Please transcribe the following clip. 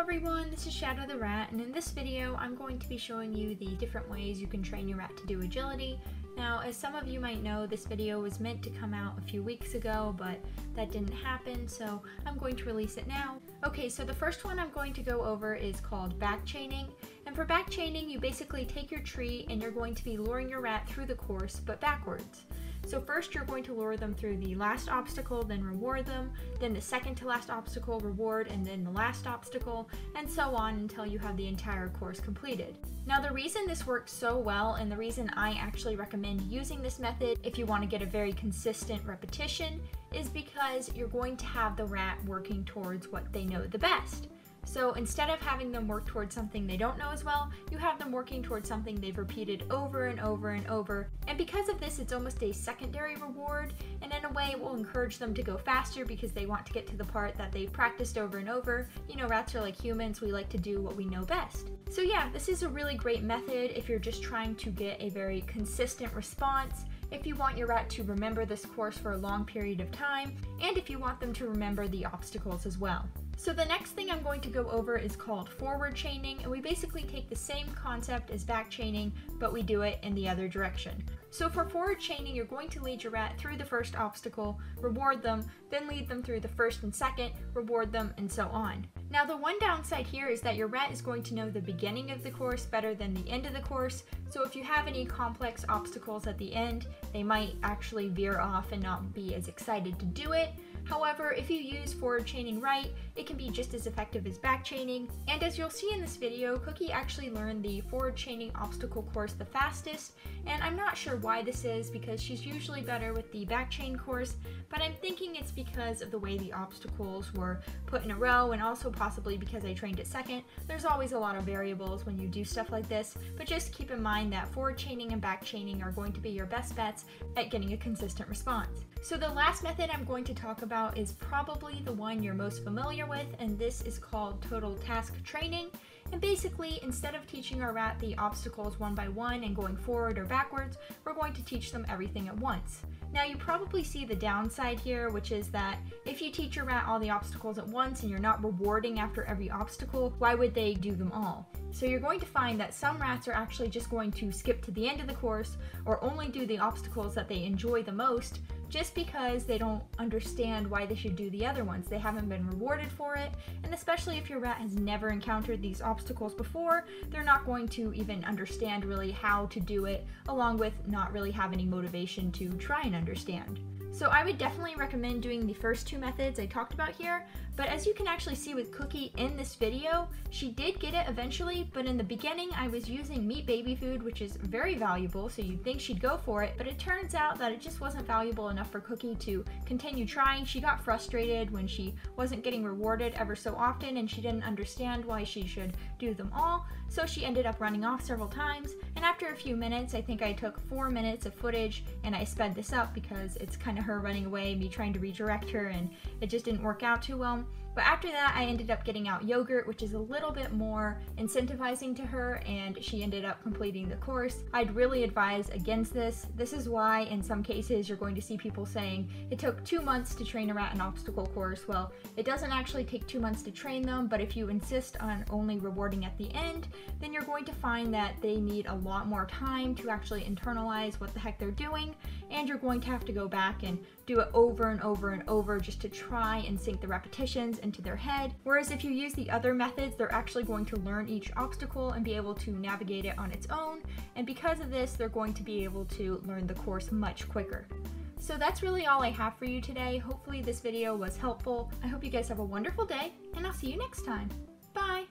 everyone, this is Shadow the Rat, and in this video I'm going to be showing you the different ways you can train your rat to do agility. Now, as some of you might know, this video was meant to come out a few weeks ago, but that didn't happen, so I'm going to release it now. Okay, so the first one I'm going to go over is called back chaining. And for back chaining, you basically take your tree and you're going to be luring your rat through the course, but backwards. So first you're going to lure them through the last obstacle, then reward them, then the second to last obstacle, reward, and then the last obstacle, and so on until you have the entire course completed. Now the reason this works so well, and the reason I actually recommend using this method if you want to get a very consistent repetition, is because you're going to have the rat working towards what they know the best. So instead of having them work towards something they don't know as well, you have them working towards something they've repeated over and over and over. And because of this, it's almost a secondary reward, and in a way it will encourage them to go faster because they want to get to the part that they've practiced over and over. You know, rats are like humans, we like to do what we know best. So yeah, this is a really great method if you're just trying to get a very consistent response, if you want your rat to remember this course for a long period of time, and if you want them to remember the obstacles as well. So the next thing I'm going to go over is called forward chaining, and we basically take the same concept as back chaining, but we do it in the other direction. So for forward chaining, you're going to lead your rat through the first obstacle, reward them, then lead them through the first and second, reward them, and so on. Now the one downside here is that your rat is going to know the beginning of the course better than the end of the course, so if you have any complex obstacles at the end, they might actually veer off and not be as excited to do it. However, if you use forward chaining right, it can be just as effective as back chaining. And as you'll see in this video, Cookie actually learned the forward chaining obstacle course the fastest, and I'm not sure why this is because she's usually better with the back chain course, but I'm thinking it's because of the way the obstacles were put in a row, and also possibly because I trained it second. There's always a lot of variables when you do stuff like this, but just keep in mind that forward chaining and back chaining are going to be your best bets at getting a consistent response. So the last method I'm going to talk about is probably the one you're most familiar with, and this is called total task training. And basically, instead of teaching our rat the obstacles one by one and going forward or backwards, we're going to teach them everything at once. Now you probably see the downside here, which is that if you teach your rat all the obstacles at once and you're not rewarding after every obstacle, why would they do them all? So you're going to find that some rats are actually just going to skip to the end of the course or only do the obstacles that they enjoy the most, just because they don't understand why they should do the other ones. They haven't been rewarded for it, and especially if your rat has never encountered these obstacles before, they're not going to even understand really how to do it, along with not really have any motivation to try and understand. So I would definitely recommend doing the first two methods I talked about here, but as you can actually see with Cookie in this video, she did get it eventually, but in the beginning I was using meat baby food, which is very valuable, so you'd think she'd go for it, but it turns out that it just wasn't valuable enough for Cookie to continue trying. She got frustrated when she wasn't getting rewarded ever so often, and she didn't understand why she should do them all, so she ended up running off several times, and after a few minutes, I think I took 4 minutes of footage and I sped this up because it's kind of her running away, me trying to redirect her, and it just didn't work out too well. But after that, I ended up getting out yogurt, which is a little bit more incentivizing to her, and she ended up completing the course. I'd really advise against this. This is why in some cases you're going to see people saying it took 2 months to train a rat an obstacle course. Well, it doesn't actually take 2 months to train them, but if you insist on only rewarding at the end, then you're going to find that they need a lot more time to actually internalize what the heck they're doing, and you're going to have to go back and do it over and over and over just to try and sink the repetitions into their head. Whereas if you use the other methods, they're actually going to learn each obstacle and be able to navigate it on its own, and because of this, they're going to be able to learn the course much quicker. So that's really all I have for you today. Hopefully this video was helpful. I hope you guys have a wonderful day, and I'll see you next time. Bye!